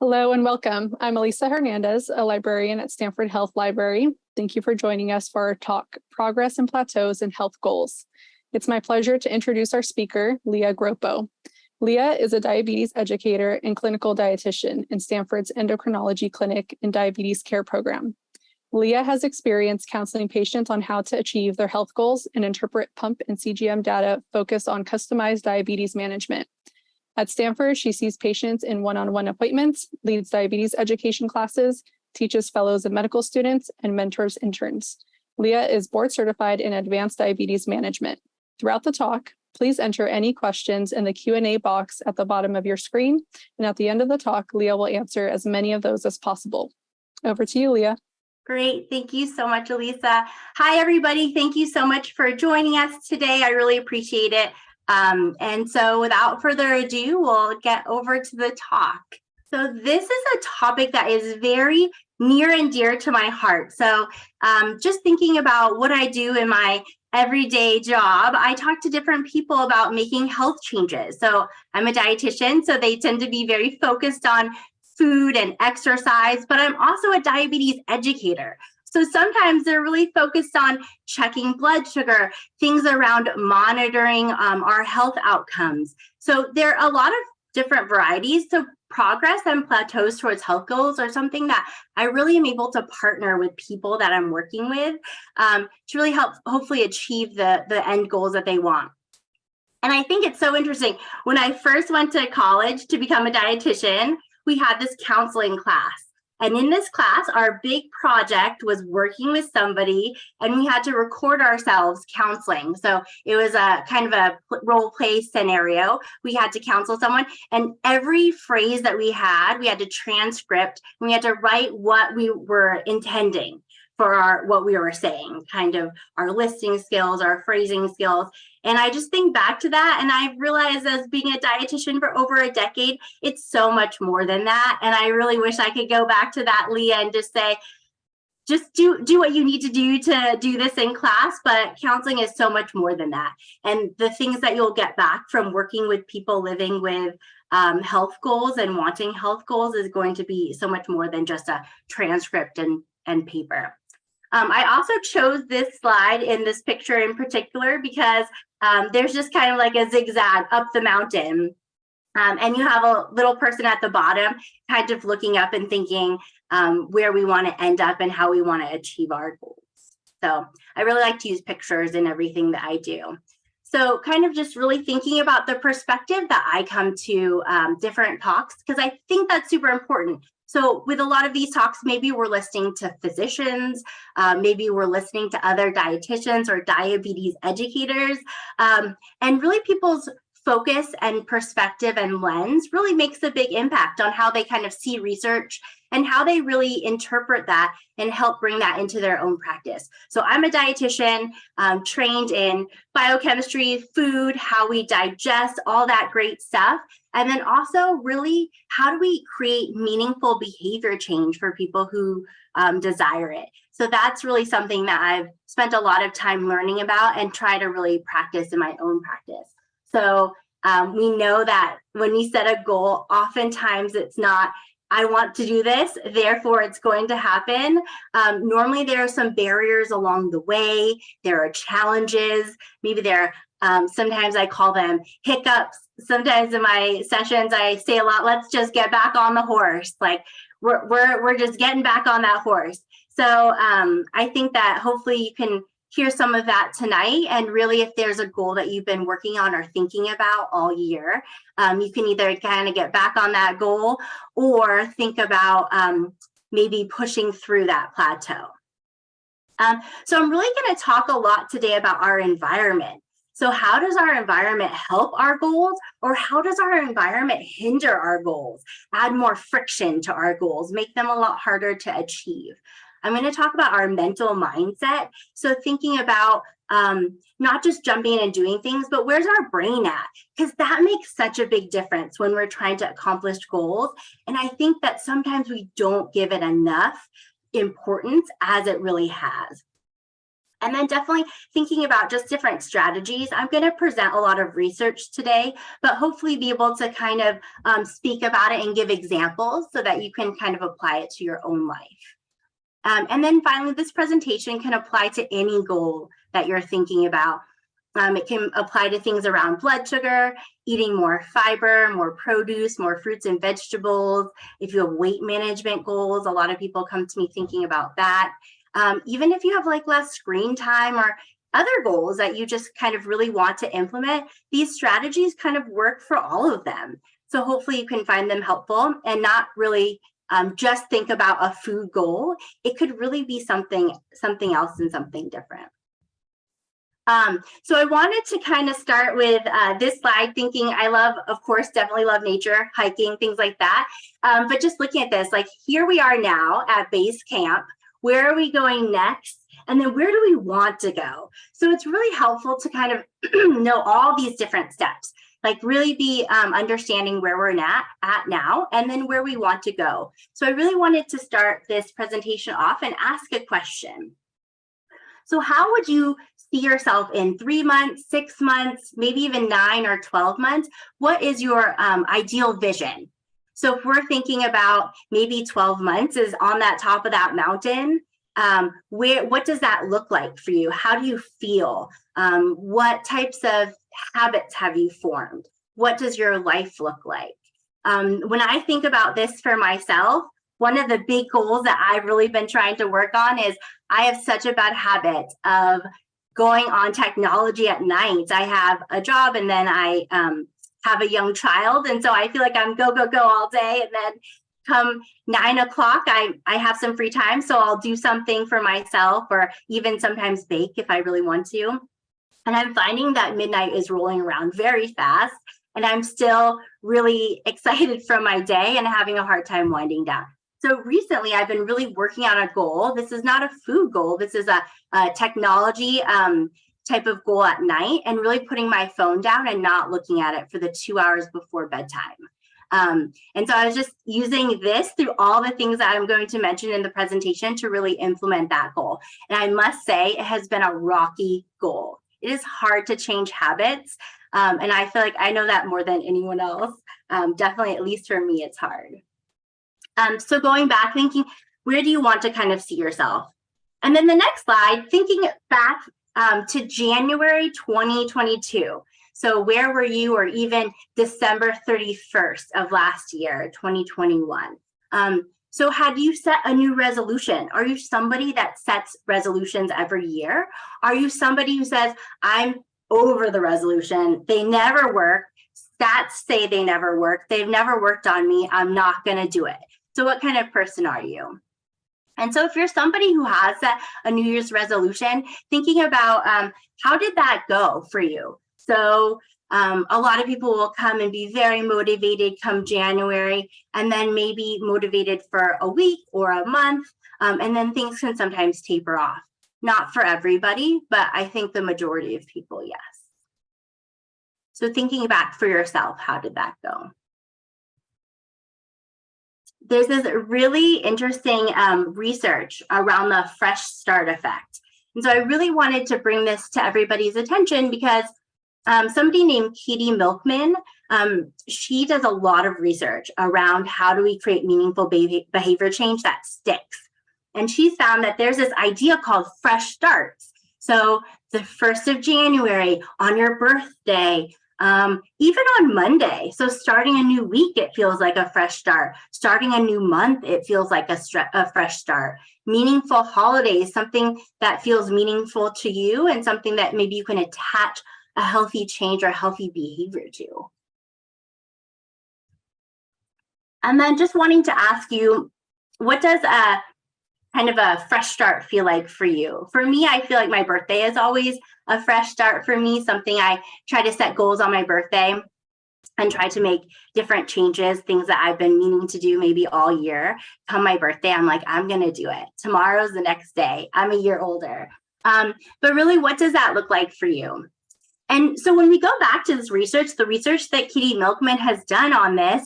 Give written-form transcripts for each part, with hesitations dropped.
Hello and welcome. I'm Elisa Hernandez, a librarian at Stanford Health Library. Thank you for joining us for our talk, Progress and Plateaus in Health Goals. It's my pleasure to introduce our speaker, Leah Groppo. Leah is a diabetes educator and clinical dietitian in Stanford's Endocrinology Clinic and Diabetes Care Program. Leah has experience counseling patients on how to achieve their health goals and interpret pump and CGM data focused on customized diabetes management. At Stanford, she sees patients in one-on-one appointments, leads diabetes education classes, teaches fellows and medical students, and mentors interns. Leah is board certified in advanced diabetes management. Throughout the talk, please enter any questions in the Q&A box at the bottom of your screen, and at the end of the talk, Leah will answer as many of those as possible. Over to you, Leah. Great. Thank you so much, Elisa. Hi, everybody. Thank you so much for joining us today. I really appreciate it. And so without further ado, we'll get over to the talk. So this is a topic that is very near and dear to my heart. So just thinking about what I do in my everyday job, I talk to different people about making health changes. So I'm a dietitian, so they tend to be very focused on food and exercise, but I'm also a diabetes educator. So sometimes they're really focused on checking blood sugar, things around monitoring our health outcomes. So there are a lot of different varieties. So progress and plateaus towards health goals are something that I really am able to partner with people that I'm working with to really help hopefully achieve the end goals that they want. And I think it's so interesting. When I first went to college to become a dietitian, we had this counseling class. And in this class, our big project was working with somebody, and we had to record ourselves counseling. So it was a kind of a role play scenario. We had to counsel someone, and every phrase that we had to transcript, and we had to write what we were intending for what we were saying, kind of our listening skills, our phrasing skills. And I just think back to that, and I realized as being a dietitian for over a decade, it's so much more than that. And I really wish I could go back to that, Leah, and just say, just do what you need to do this in class, but counseling is so much more than that. And the things that you'll get back from working with people living with health goals and wanting health goals is going to be so much more than just a transcript and paper. I also chose this slide in this picture in particular because there's just kind of like a zigzag up the mountain. And you have a little person at the bottom kind of looking up and thinking where we want to end up and how we want to achieve our goals. So I really like to use pictures in everything that I do. So kind of just really thinking about the perspective that I come to different talks, because I think that's super important. So with a lot of these talks, maybe we're listening to physicians, maybe we're listening to other dietitians or diabetes educators, and really people's focus and perspective and lens really makes a big impact on how they kind of see research and how they really interpret that and help bring that into their own practice. So I'm a dietitian trained in biochemistry, food, how we digest, all that great stuff. And then also really, how do we create meaningful behavior change for people who desire it? So that's really something that I've spent a lot of time learning about and try to really practice in my own practice. So we know that when we set a goal, oftentimes it's not, I want to do this, therefore it's going to happen. Normally there are some barriers along the way. There are challenges. Maybe there are, sometimes I call them hiccups. Sometimes in my sessions, I say a lot, let's just get back on the horse. Like we're just getting back on that horse. So I think that hopefully you can hear some of that tonight. And really, if there's a goal that you've been working on or thinking about all year, you can either kind of get back on that goal or think about maybe pushing through that plateau. So I'm really going to talk a lot today about our environment. So how does our environment help our goals, or how does our environment hinder our goals, add more friction to our goals, make them a lot harder to achieve? I'm going to talk about our mental mindset. So thinking about not just jumping in and doing things, but where's our brain at? Because that makes such a big difference when we're trying to accomplish goals. And I think that sometimes we don't give it enough importance as it really has. And then definitely thinking about just different strategies. I'm going to present a lot of research today, but hopefully be able to kind of speak about it and give examples so that you can kind of apply it to your own life. And then finally, this presentation can apply to any goal that you're thinking about. It can apply to things around blood sugar, eating more fiber, more produce, more fruits and vegetables. If you have weight management goals, a lot of people come to me thinking about that. Even if you have like less screen time or other goals that you just kind of really want to implement, these strategies kind of work for all of them. So hopefully you can find them helpful and not really just think about a food goal. It could really be something else and something different. So I wanted to kind of start with this slide, thinking I love, of course, definitely love nature, hiking, things like that. But just looking at this, like here we are now at base camp. Where are we going next? And then where do we want to go? So it's really helpful to kind of know all these different steps, like really be understanding where we're at now and then where we want to go. So I really wanted to start this presentation off and ask a question. So how would you see yourself in 3 months, 6 months, maybe even 9 or 12 months? What is your ideal vision? So if we're thinking about maybe 12 months is on that top of that mountain, what does that look like for you? How do you feel? What types of habits have you formed? What does your life look like? When I think about this for myself, one of the big goals that I've really been trying to work on is I have such a bad habit of going on technology at night. I have a job and then I have a young child. And so I feel like I'm go, go, go all day. And then come 9 o'clock, I have some free time. So I'll do something for myself or even sometimes bake if I really want to. And I'm finding that midnight is rolling around very fast. And I'm still really excited from my day and having a hard time winding down. So recently, I've been really working on a goal. This is not a food goal. This is a technology type of goal at night and really putting my phone down and not looking at it for the 2 hours before bedtime. And so I was just using this through all the things that I'm going to mention in the presentation to really implement that goal. And I must say, it has been a rocky goal. It is hard to change habits. And I feel like I know that more than anyone else. Definitely, at least for me, it's hard. So going back, thinking, where do you want to kind of see yourself? And then the next slide, thinking back to January 2022. So where were you, or even December 31st of last year, 2021? So had you set a new resolution? Are you somebody that sets resolutions every year? Are you somebody who says, I'm over the resolution, they never work, stats say they never work, they've never worked on me, I'm not gonna do it? So what kind of person are you? And so if you're somebody who has set a New Year's resolution, thinking about how did that go for you? So a lot of people will come and be very motivated come January, and then maybe motivated for a week or a month, and then things can sometimes taper off. Not for everybody, but I think the majority of people, yes. So thinking back for yourself, how did that go? There's this really interesting research around the fresh start effect. And so I really wanted to bring this to everybody's attention because somebody named Katie Milkman, she does a lot of research around how do we create meaningful behavior change that sticks. And she's found that there's this idea called fresh starts. So the 1st of January, on your birthday, even on Monday. So starting a new week, it feels like a fresh start. Starting a new month, it feels like a fresh start. Meaningful holidays, something that feels meaningful to you and something that maybe you can attach a healthy change or healthy behavior to. And then just wanting to ask you, what does a kind of a fresh start feel like for you? For me, I feel like my birthday is always a fresh start for me, something I try to set goals on my birthday and try to make different changes, things that I've been meaning to do maybe all year. Come my birthday, I'm like, I'm going to do it. Tomorrow's the next day. I'm a year older. But really, what does that look like for you? And so when we go back to this research, the research that Katie Milkman has done on this,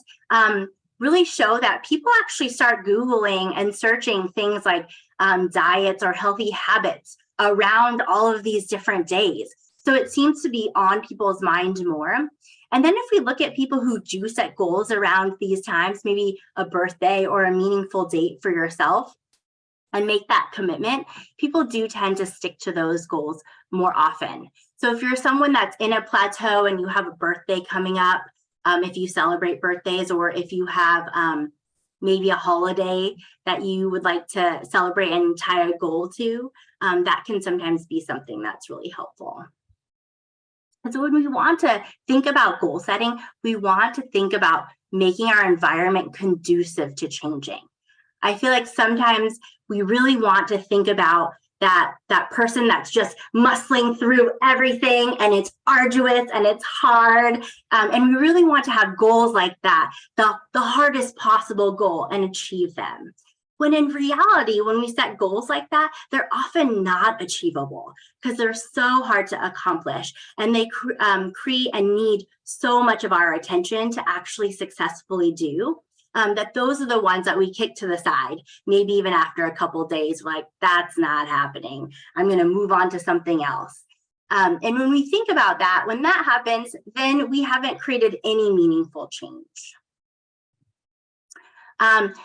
really show that people actually start Googling and searching things like diets or healthy habits around all of these different days. So it seems to be on people's mind more. And then if we look at people who do set goals around these times, maybe a birthday or a meaningful date for yourself, and make that commitment, people do tend to stick to those goals more often. So if you're someone that's in a plateau and you have a birthday coming up, if you celebrate birthdays, or if you have maybe a holiday that you would like to celebrate and tie a goal to, that can sometimes be something that's really helpful. And so when we want to think about goal setting, we want to think about making our environment conducive to changing. I feel like sometimes we really want to think about that person that's just muscling through everything, and it's arduous and it's hard. And we really want to have goals like that, the hardest possible goal, and achieve them. When in reality, when we set goals like that, they're often not achievable because they're so hard to accomplish, and they create and need so much of our attention to actually successfully do. That those are the ones that we kick to the side, maybe even after a couple of days, like, that's not happening. I'm going to move on to something else. And when we think about that, when that happens, then we haven't created any meaningful change.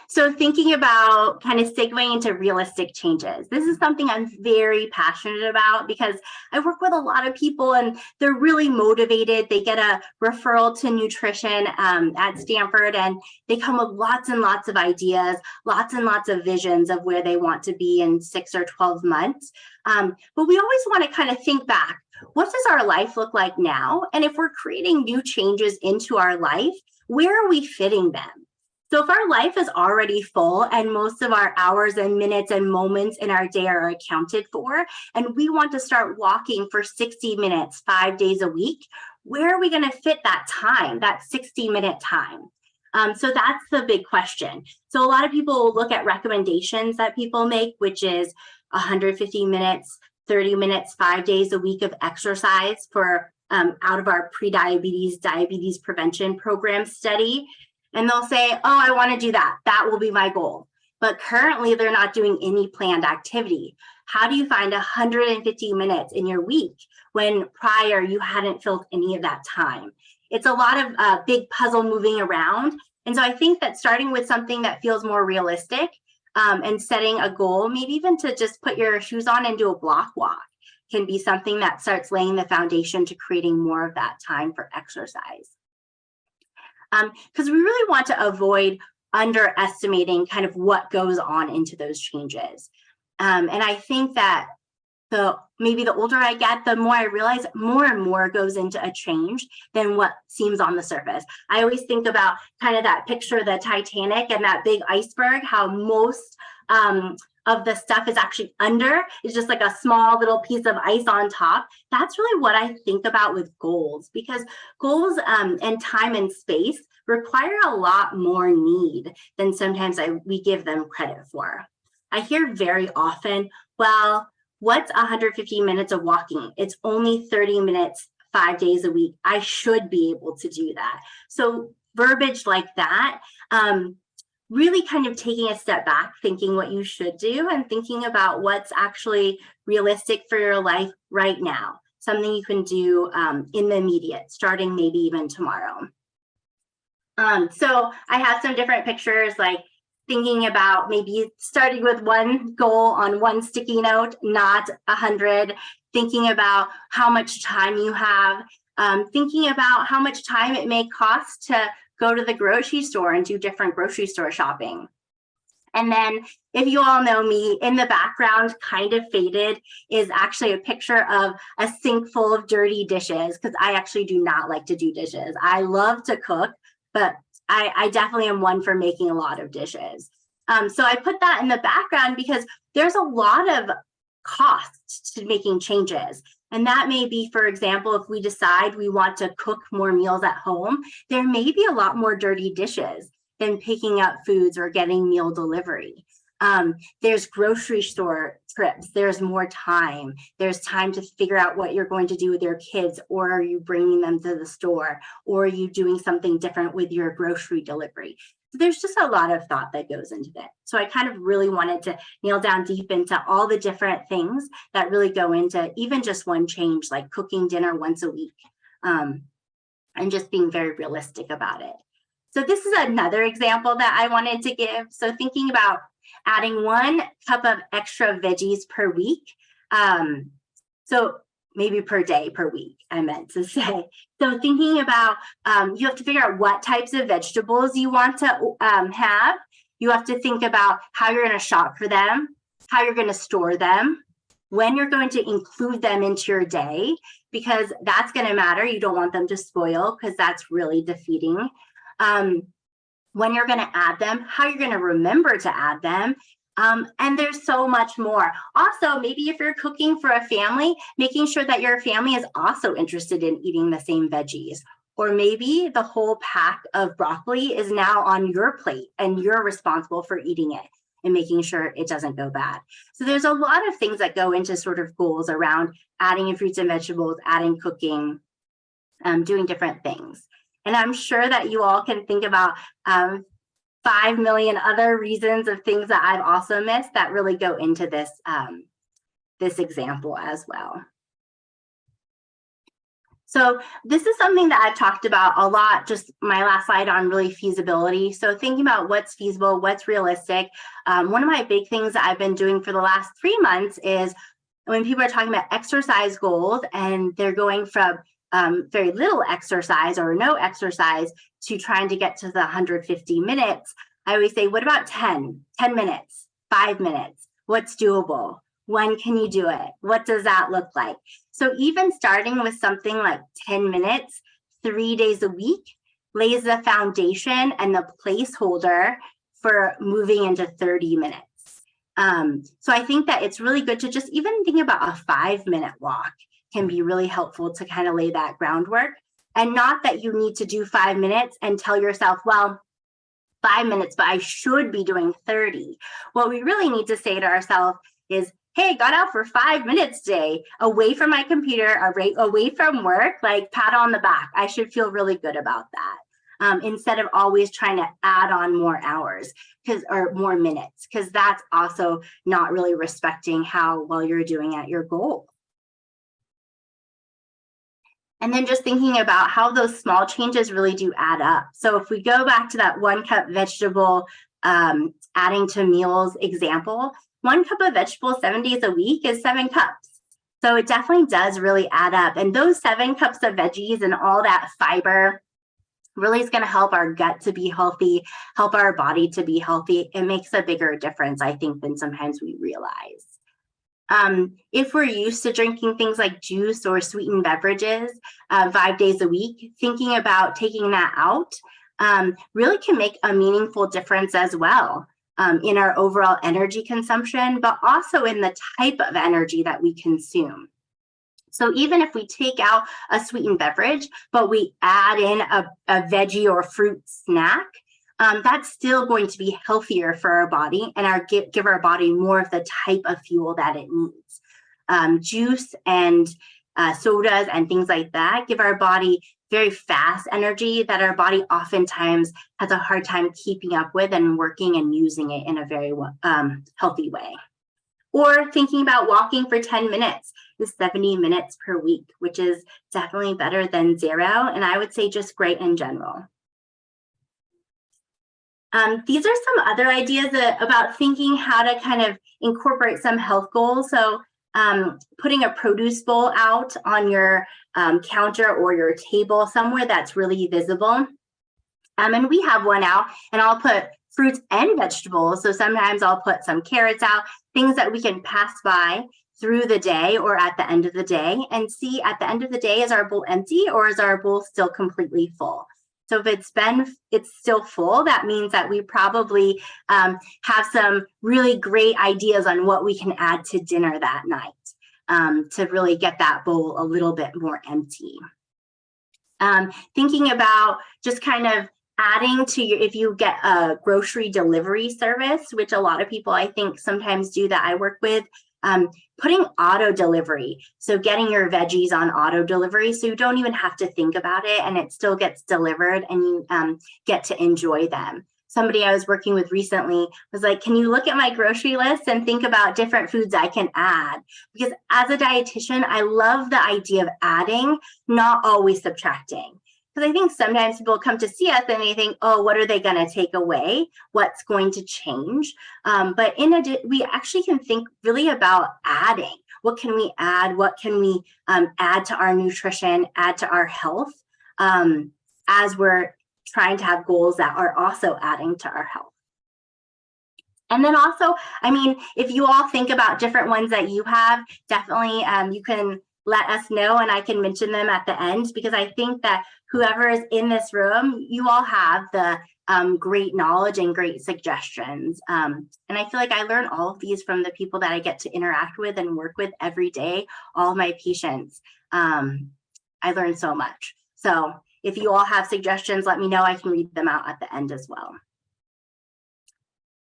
So thinking about kind of segueing into realistic changes. This is something I'm very passionate about because I work with a lot of people and they're really motivated. They get a referral to nutrition at Stanford, and they come with lots and lots of ideas, lots and lots of visions of where they want to be in 6 or 12 months. But we always want to kind of think back. What does our life look like now? And if we're creating new changes into our life, where are we fitting them? So if our life is already full and most of our hours and minutes and moments in our day are accounted for, and we want to start walking for 60 minutes, 5 days a week, where are we going to fit that time, that 60-minute time? So that's the big question. So a lot of people will look at recommendations that people make, which is 150 minutes, 30 minutes, 5 days a week of exercise for out of our pre-diabetes, diabetes prevention program study. And they'll say, oh, I want to do that. That will be my goal. But currently, they're not doing any planned activity. How do you find 150 minutes in your week when prior you hadn't filled any of that time? It's a lot of big puzzle moving around. And so I think that starting with something that feels more realistic and setting a goal, maybe even to just put your shoes on and do a block walk, can be something that starts laying the foundation to creating more of that time for exercise. Because we really want to avoid underestimating kind of what goes on into those changes. And I think that maybe the older I get, the more I realize more and more goes into a change than what seems on the surface. I always think about kind of that picture of the Titanic and that big iceberg, how most of the stuff is actually under, is just like a small little piece of ice on top. That's really what I think about with goals, because goals and time and space require a lot more need than sometimes we give them credit for. I hear very often, well, what's 150 minutes of walking? It's only 30 minutes, 5 days a week. I should be able to do that. So verbiage like that, really kind of taking a step back, thinking what you should do and thinking about what's actually realistic for your life right now, something you can do in the immediate, starting maybe even tomorrow. So I have some different pictures, like thinking about maybe starting with one goal on one sticky note, not 100, thinking about how much time you have, thinking about how much time it may cost to go to the grocery store and do different grocery store shopping. And then if you all know me, in the background, kind of faded, is actually a picture of a sink full of dirty dishes, because I actually do not like to do dishes. I love to cook, but I definitely am one for making a lot of dishes. So I put that in the background because there's a lot of cost to making changes. And that may be, for example, if we decide we want to cook more meals at home, there may be a lot more dirty dishes than picking up foods or getting meal delivery. There's grocery store trips. There's more time. There's time to figure out what you're going to do with your kids, or are you bringing them to the store, or are you doing something different with your grocery delivery? So there's just a lot of thought that goes into that. So I kind of really wanted to nail down deep into all the different things that really go into even just one change, like cooking dinner once a week, and just being very realistic about it. So this is another example that I wanted to give. So thinking about adding 1 cup of extra veggies per week. So maybe per day, per week, I meant to say. So thinking about, you have to figure out what types of vegetables you want to have. You have to think about how you're going to shop for them, how you're going to store them, when you're going to include them into your day, because that's going to matter. You don't want them to spoil because that's really defeating. When you're going to add them, how you're going to remember to add them. And there's so much more. Also, maybe if you're cooking for a family, making sure that your family is also interested in eating the same veggies. Or maybe the whole pack of broccoli is now on your plate and you're responsible for eating it and making sure it doesn't go bad. So there's a lot of things that go into sort of goals around adding in fruits and vegetables, adding cooking, doing different things. And I'm sure that you all can think about 5 million other reasons of things that I've also missed that really go into this, this example as well. So this is something that I've talked about a lot, just my last slide on really feasibility. So thinking about what's feasible, what's realistic. One of my big things that I've been doing for the last 3 months is when people are talking about exercise goals and they're going from very little exercise or no exercise to trying to get to the 150 minutes, I always say, what about 10 minutes, 5 minutes? What's doable? When can you do it? What does that look like? So even starting with something like 10 minutes, 3 days a week, lays the foundation and the placeholder for moving into 30 minutes. So I think that it's really good to just even think about a 5-minute walk can be really helpful to kind of lay that groundwork. And not that you need to do 5 minutes and tell yourself, well, 5 minutes, but I should be doing 30. What we really need to say to ourselves is, hey, got out for 5 minutes today, away from my computer, away from work, like pat on the back. I should feel really good about that. Instead of always trying to add on more hours or more minutes, because that's also not really respecting how well you're doing at your goal. And then just thinking about how those small changes really do add up. So if we go back to that 1 cup vegetable adding to meals example, 1 cup of vegetables 7 days a week is 7 cups. So it definitely does really add up. And those 7 cups of veggies and all that fiber really is going to help our gut to be healthy, help our body to be healthy. It makes a bigger difference, I think, than sometimes we realize. If we're used to drinking things like juice or sweetened beverages 5 days a week, thinking about taking that out really can make a meaningful difference as well in our overall energy consumption, but also in the type of energy that we consume. So even if we take out a sweetened beverage, but we add in a veggie or fruit snack, that's still going to be healthier for our body and give our body more of the type of fuel that it needs. Juice and sodas and things like that give our body very fast energy that our body oftentimes has a hard time keeping up with and working and using it in a very healthy way. Or thinking about walking for 10 minutes is 70 minutes per week, which is definitely better than 0. And I would say just great in general. These are some other ideas about thinking how to kind of incorporate some health goals. So putting a produce bowl out on your counter or your table somewhere that's really visible. And we have one out, and I'll put fruits and vegetables. So sometimes I'll put some carrots out, things that we can pass by through the day or at the end of the day, and see at the end of the day, is our bowl empty or is our bowl still completely full? So if it's still full, that means that we probably have some really great ideas on what we can add to dinner that night to really get that bowl a little bit more empty. Thinking about just kind of adding to if you get a grocery delivery service, which a lot of people I think sometimes do that I work with, putting auto delivery. So getting your veggies on auto delivery so you don't even have to think about it and it still gets delivered and you get to enjoy them. somebody I was working with recently was like, can you look at my grocery list and think about different foods I can add? Because as a dietitian, I love the idea of adding, not always subtracting. Because I think sometimes people come to see us and they think, oh, what are they going to take away? What's going to change? But we actually can think really about adding. What can we add? What can we add to our nutrition, add to our health as we're trying to have goals that are also adding to our health? And then also, I mean, if you all think about different ones that you have, definitely you can let us know and I can mention them at the end, because I think that whoever is in this room, you all have the great knowledge and great suggestions. And I feel like I learn all of these from the people that I get to interact with and work with every day, all of my patients. I learn so much. So if you all have suggestions, let me know. I can read them out at the end as well.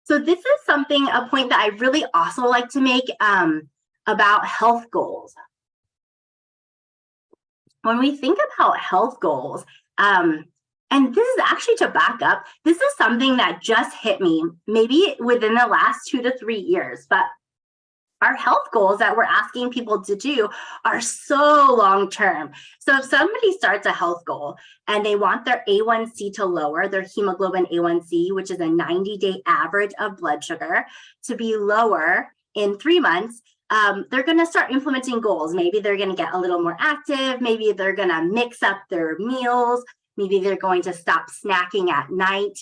So this is a point that I really also like to make about health goals. When we think about health goals, and this is actually to back up, this is something that just hit me maybe within the last 2 to 3 years, but our health goals that we're asking people to do are so long-term. So if somebody starts a health goal and they want their A1C to lower, their hemoglobin A1C, which is a 90-day average of blood sugar, to be lower in 3 months, they're going to start implementing goals. Maybe they're going to get a little more active. Maybe they're going to mix up their meals. Maybe they're going to stop snacking at night,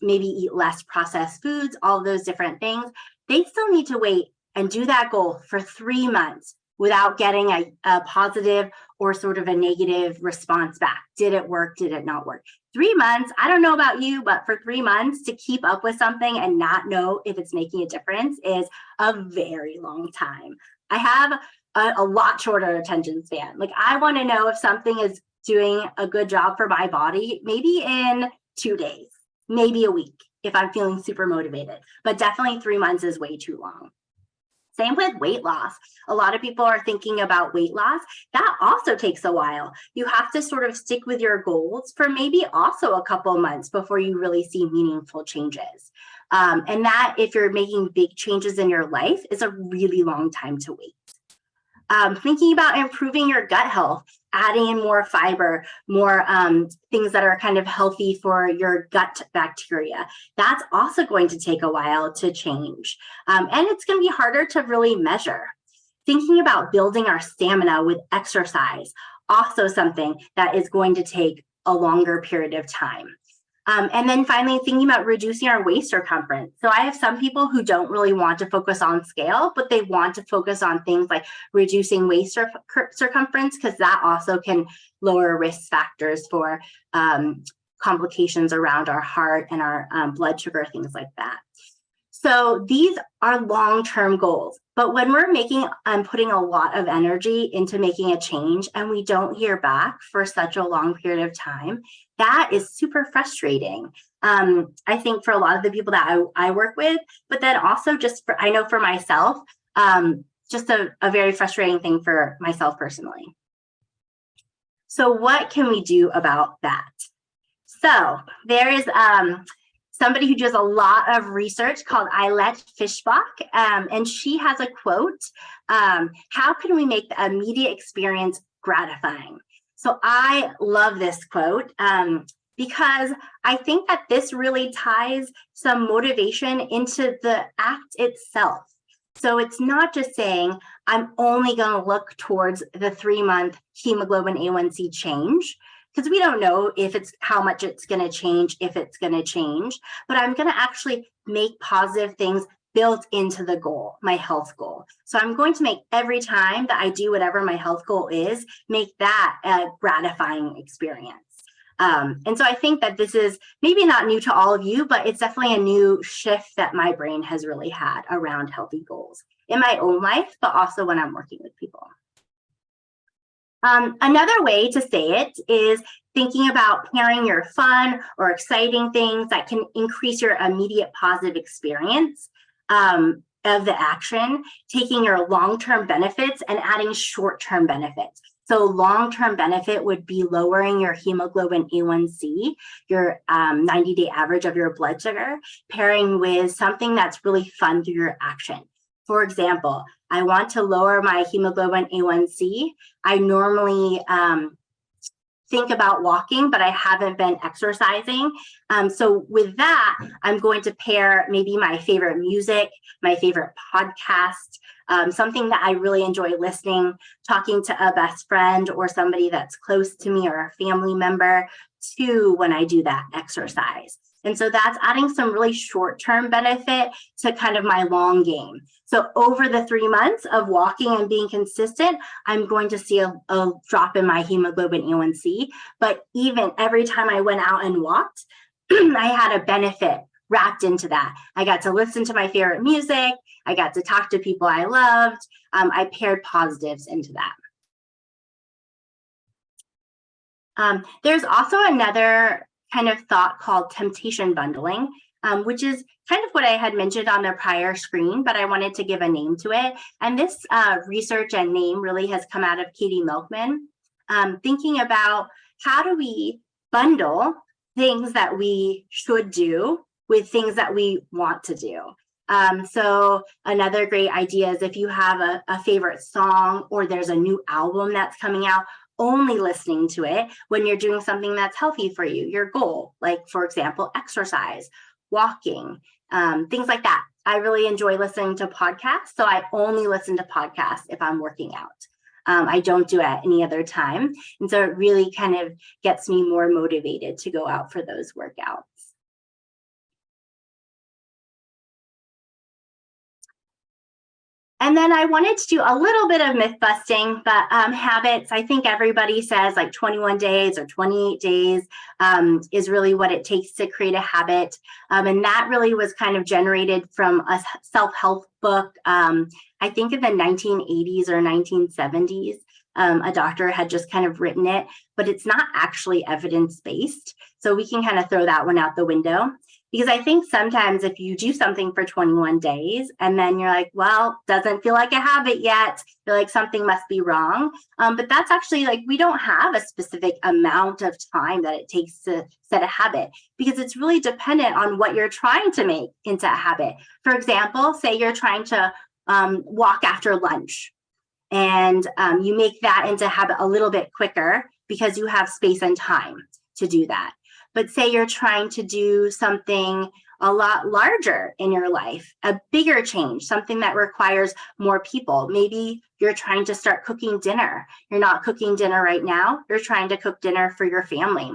maybe eat less processed foods, all of those different things. They still need to wait and do that goal for 3 months without getting a positive or sort of a negative response back. Did it work? Did it not work? 3 months, I don't know about you, but for 3 months to keep up with something and not know if it's making a difference is a very long time. I have a lot shorter attention span. Like, I want to know if something is doing a good job for my body, maybe in 2 days, maybe a week, if I'm feeling super motivated, but definitely 3 months is way too long. Same with weight loss. A lot of people are thinking about weight loss. That also takes a while. You have to sort of stick with your goals for maybe also a couple months before you really see meaningful changes. And that, if you're making big changes in your life, is a really long time to wait. Thinking about improving your gut health, adding in more fiber, more things that are kind of healthy for your gut bacteria. That's also going to take a while to change. And it's going to be harder to really measure. Thinking about building our stamina with exercise, also something that is going to take a longer period of time. And then finally, thinking about reducing our waist circumference. So I have some people who don't really want to focus on scale, but they want to focus on things like reducing waist circumference, because that also can lower risk factors for complications around our heart and our blood sugar, things like that. So these are long-term goals, but when we're putting a lot of energy into making a change and we don't hear back for such a long period of time, that is super frustrating. I think for a lot of the people that I work with, but then also I know for myself, just a very frustrating thing for myself personally. So what can we do about that? So there is somebody who does a lot of research called Eilette Fishbach, and she has a quote, how can we make the immediate experience gratifying? So I love this quote because I think that this really ties some motivation into the act itself. So it's not just saying, I'm only going to look towards the 3-month hemoglobin A1C change, because we don't know if it's how much it's going to change, if it's going to change, but I'm going to actually make positive things built into the goal, my health goal. So I'm going to make every time that I do whatever my health goal is, make that a gratifying experience. And so I think that this is maybe not new to all of you, but it's definitely a new shift that my brain has really had around healthy goals in my own life, but also when I'm working with people. Another way to say it is thinking about pairing your fun or exciting things that can increase your immediate positive experience of the action, taking your long-term benefits and adding short-term benefits. So long-term benefit would be lowering your hemoglobin A1C, your 90-day average of your blood sugar, pairing with something that's really fun through your action. For example, I want to lower my hemoglobin A1C. I normally think about walking, but I haven't been exercising. So with that, I'm going to pair maybe my favorite music, my favorite podcast, something that I really enjoy listening, talking to a best friend or somebody that's close to me or a family member to when I do that exercise. And so that's adding some really short-term benefit to kind of my long game. So over the 3 months of walking and being consistent, I'm going to see a drop in my hemoglobin A1C. But even every time I went out and walked, I had a benefit wrapped into that. I got to listen to my favorite music. I got to talk to people I loved. I paired positives into that. There's also another kind of thought called temptation bundling, which is kind of what I had mentioned on the prior screen, but I wanted to give a name to it. And this research and name really has come out of Katie Milkman, thinking about how do we bundle things that we should do with things that we want to do. So another great idea is if you have a favorite song or there's a new album that's coming out, only listening to it when you're doing something that's healthy for you, your goal, like for example, exercise, walking, things like that. I really enjoy listening to podcasts, so I only listen to podcasts if I'm working out. I don't do it at any other time. And so it really kind of gets me more motivated to go out for those workouts. And then I wanted to do a little bit of myth busting, but habits, I think everybody says like 21 days or 28 days is really what it takes to create a habit. And that really was kind of generated from a self-help book, I think in the 1980s or 1970s. A doctor had just kind of written it, but it's not actually evidence-based. So we can kind of throw that one out the window. Because I think sometimes if you do something for 21 days and then you're like, well, doesn't feel like a habit yet, you're like, something must be wrong. But that's actually like, we don't have a specific amount of time that it takes to set a habit because it's really dependent on what you're trying to make into a habit. For example, say you're trying to walk after lunch and you make that into a habit a little bit quicker because you have space and time to do that. But say you're trying to do something a lot larger in your life, a bigger change, something that requires more people. Maybe you're trying to start cooking dinner. You're not cooking dinner right now. You're trying to cook dinner for your family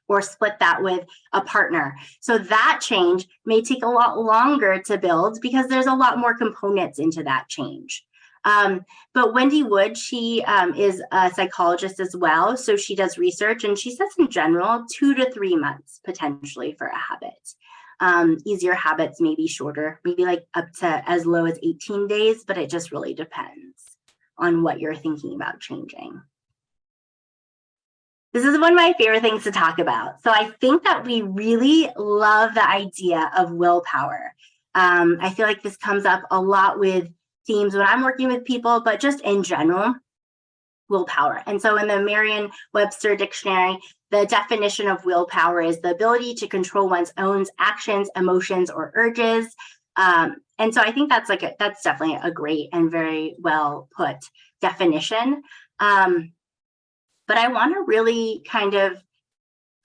or split that with a partner. So that change may take a lot longer to build because there's a lot more components into that change. But Wendy Wood, she is a psychologist as well. So she does research and she says in general, 2 to 3 months potentially for a habit. Easier habits may be shorter, maybe like up to as low as 18 days, but it just really depends on what you're thinking about changing. This is one of my favorite things to talk about. So I think that we really love the idea of willpower. I feel like this comes up a lot with themes when I'm working with people, but just in general, willpower. And so in the Merriam-Webster dictionary, the definition of willpower is the ability to control one's own actions, emotions, or urges. And so I think that's that's definitely a great and very well put definition. But I want to really kind of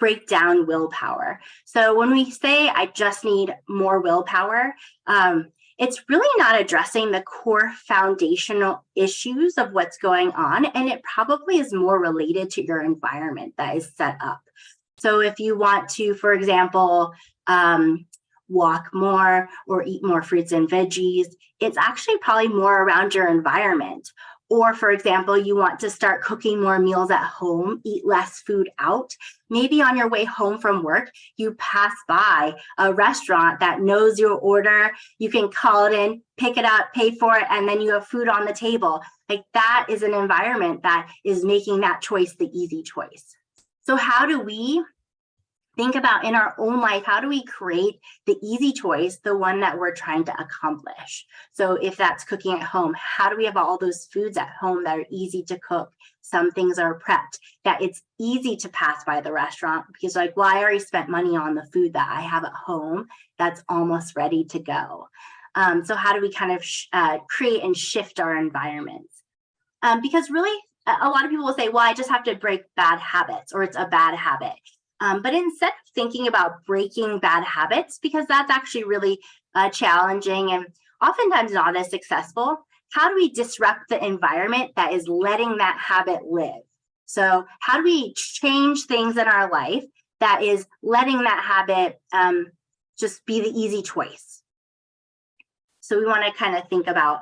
break down willpower. So when we say I just need more willpower, it's really not addressing the core foundational issues of what's going on. And it probably is more related to your environment that is set up. So if you want to, for example, walk more or eat more fruits and veggies, it's actually probably more around your environment. Or for example, you want to start cooking more meals at home, eat less food out. Maybe on your way home from work, you pass by a restaurant that knows your order. You can call it in, pick it up, pay for it, and then you have food on the table. Like that is an environment that is making that choice the easy choice. So how do we think about in our own life, how do we create the easy choice, the one that we're trying to accomplish? So if that's cooking at home, how do we have all those foods at home that are easy to cook? Some things are prepped, that it's easy to pass by the restaurant because like, well, I already spent money on the food that I have at home that's almost ready to go. So how do we kind of create and shift our environments? Because really, a lot of people will say, well, I just have to break bad habits, or it's a bad habit. But instead of thinking about breaking bad habits, because that's actually really challenging and oftentimes not as successful, how do we disrupt the environment that is letting that habit live? So how do we change things in our life that is letting that habit just be the easy choice? So we want to kind of think about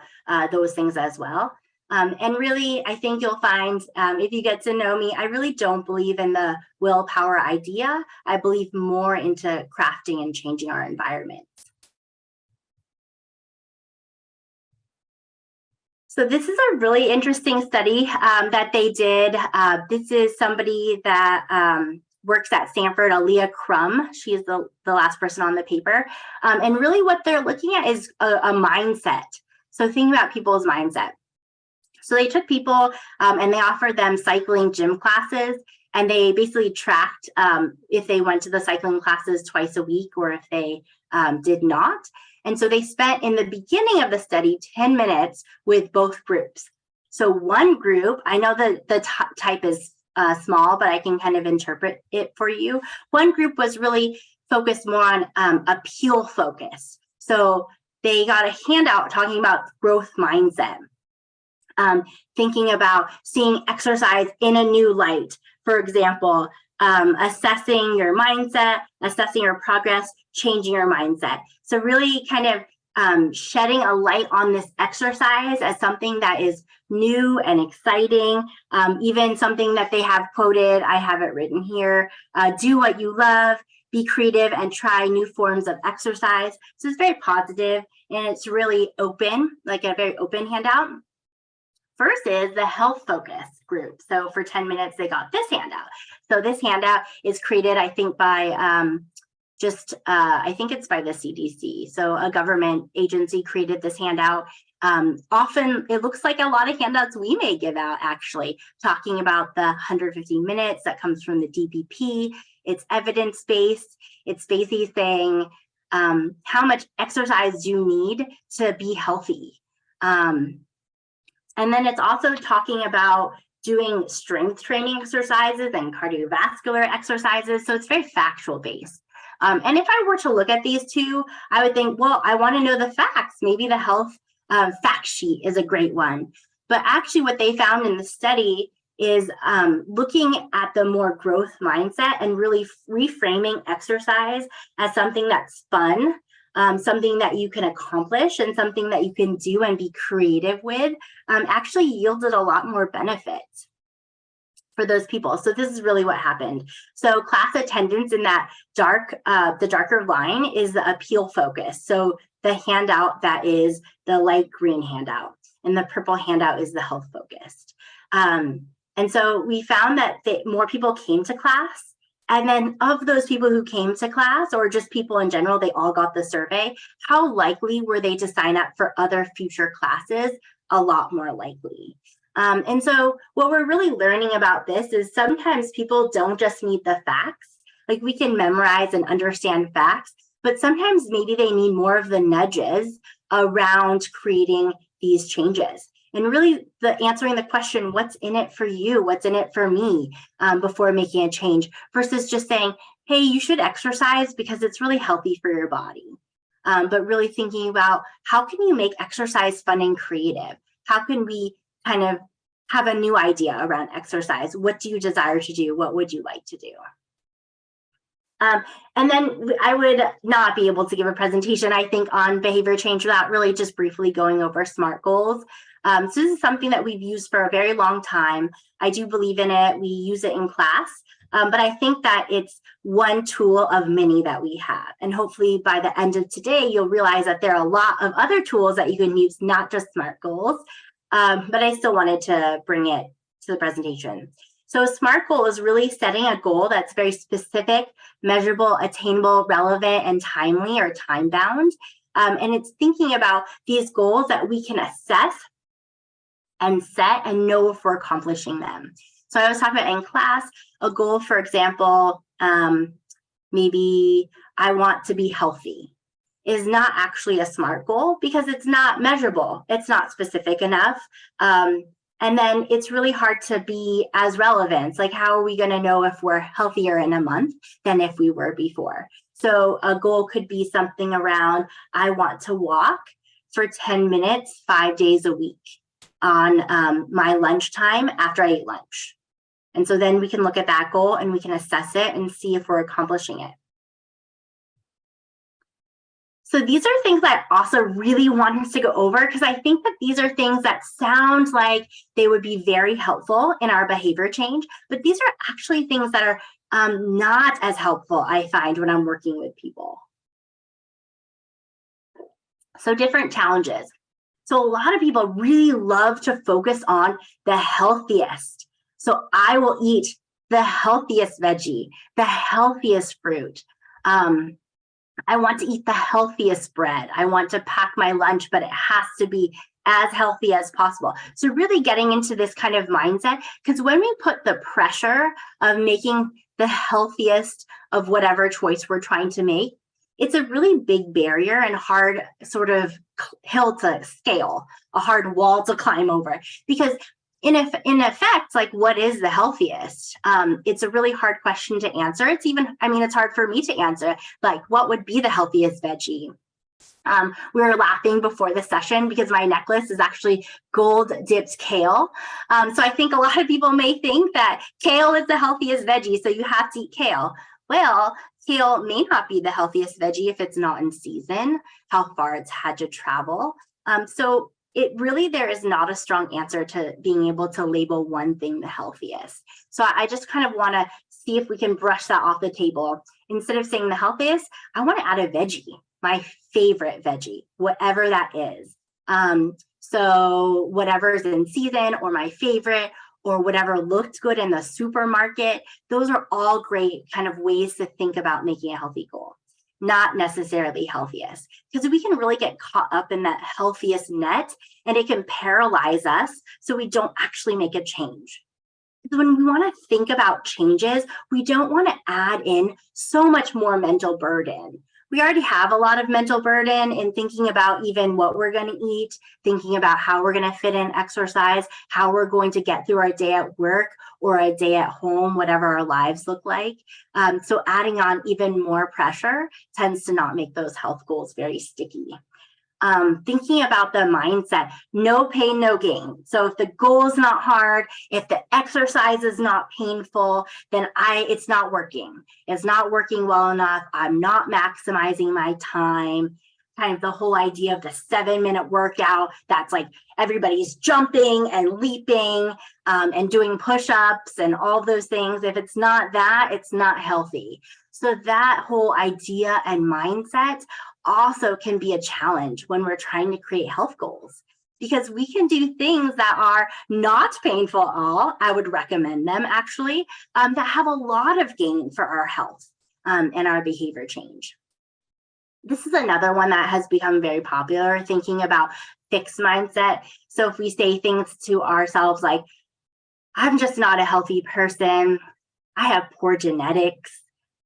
those things as well. And really, I think you'll find, if you get to know me, I really don't believe in the willpower idea. I believe more into crafting and changing our environments. So this is a really interesting study that they did. This is somebody that works at Stanford, Leah Groppo. She is the last person on the paper. And really what they're looking at is a mindset. So think about people's mindset. So they took people and they offered them cycling gym classes, and they basically tracked if they went to the cycling classes twice a week or if they did not. And so they spent in the beginning of the study 10 minutes with both groups. So one group, I know that the type is small, but I can kind of interpret it for you. One group was really focused more on appeal focus. So they got a handout talking about growth mindset. Thinking about seeing exercise in a new light, for example, assessing your mindset, assessing your progress, changing your mindset. So really kind of shedding a light on this exercise as something that is new and exciting, even something that they have quoted, I have it written here, do what you love, be creative, and try new forms of exercise. So it's very positive and it's really open, like a very open handout. First is the health focus group. So for 10 minutes, they got this handout. So this handout is created, I think, by I think it's by the CDC. So a government agency created this handout. Often it looks like a lot of handouts we may give out, actually, talking about the 150 minutes that comes from the DPP. It's evidence-based. It's basically saying how much exercise you need to be healthy. And then it's also talking about doing strength training exercises and cardiovascular exercises. So it's very factual based. And if I were to look at these two, I would think, well, I want to know the facts. Maybe the health fact sheet is a great one. But actually what they found in the study is looking at the more growth mindset and really reframing exercise as something that's fun, something that you can accomplish and something that you can do and be creative with, actually yielded a lot more benefits for those people. So this is really what happened. So class attendance in that the darker line is the appeal focus. So the handout that is the light green handout, and the purple handout is the health focused. And so we found that more people came to class. And then of those people who came to class, or just people in general, they all got the survey. How likely were they to sign up for other future classes? A lot more likely. And so what we're really learning about this is sometimes people don't just need the facts. Like we can memorize and understand facts, but sometimes maybe they need more of the nudges around creating these changes. And really answering the question, what's in it for you? What's in it for me, before making a change, versus just saying, hey, you should exercise because it's really healthy for your body. But really thinking about how can you make exercise fun and creative? How can we kind of have a new idea around exercise? What do you desire to do? What would you like to do? And then I would not be able to give a presentation, I think, on behavior change without really just briefly going over SMART goals. So this is something that we've used for a very long time. I do believe in it. We use it in class, but I think that it's one tool of many that we have. And hopefully by the end of today, you'll realize that there are a lot of other tools that you can use, not just SMART goals, but I still wanted to bring it to the presentation. So a SMART goal is really setting a goal that's very specific, measurable, attainable, relevant, and timely or time-bound. And it's thinking about these goals that we can assess and set and know if we're accomplishing them. So I was talking about in class, a goal, for example, maybe I want to be healthy is not actually a SMART goal because it's not measurable. It's not specific enough. And then it's really hard to be as relevant. Like, how are we going to know if we're healthier in a month than if we were before? So a goal could be something around, I want to walk for 10 minutes, 5 days a week on my lunchtime after I eat lunch. And so then we can look at that goal and we can assess it and see if we're accomplishing it. So these are things that I also really want us to go over because I think that these are things that sound like they would be very helpful in our behavior change, but these are actually things that are not as helpful, I find, when I'm working with people. So different challenges. So a lot of people really love to focus on the healthiest. So I will eat the healthiest veggie, the healthiest fruit. I want to eat the healthiest bread. I want to pack my lunch, but it has to be as healthy as possible. So really getting into this kind of mindset, because when we put the pressure of making the healthiest of whatever choice we're trying to make, it's a really big barrier and hard sort of hill to scale, a hard wall to climb over. Because in effect, like, what is the healthiest? It's a really hard question to answer. It's hard for me to answer. Like, what would be the healthiest veggie? We were laughing before the session because my necklace is actually gold dipped kale. So I think a lot of people may think that kale is the healthiest veggie, so you have to eat kale. Well, kale may not be the healthiest veggie if it's not in season, how far it's had to travel. So there is not a strong answer to being able to label one thing the healthiest. So I just kind of want to see if we can brush that off the table. Instead of saying the healthiest, I want to add a veggie, my favorite veggie, whatever that is. So whatever is in season or my favorite or whatever looked good in the supermarket, those are all great kind of ways to think about making a healthy goal. Not necessarily healthiest, because we can really get caught up in that healthiest net and it can paralyze us so we don't actually make a change. Because when we want to think about changes, we don't want to add in so much more mental burden. We already have a lot of mental burden in thinking about even what we're going to eat, thinking about how we're going to fit in exercise, how we're going to get through our day at work or a day at home, whatever our lives look like. So adding on even more pressure tends to not make those health goals very sticky. Thinking about the mindset, no pain, no gain. So if the goal is not hard, if the exercise is not painful, then it's not working. It's not working well enough. I'm not maximizing my time. Kind of the whole idea of the 7-minute workout that's like everybody's jumping and leaping and doing push-ups and all those things. If it's not that, it's not healthy. So that whole idea and mindset also can be a challenge when we're trying to create health goals, because we can do things that are not painful at all. I would recommend them actually, that have a lot of gain for our health and our behavior change. This is another one that has become very popular, thinking about fixed mindset. So if we say things to ourselves like, I'm just not a healthy person, I have poor genetics,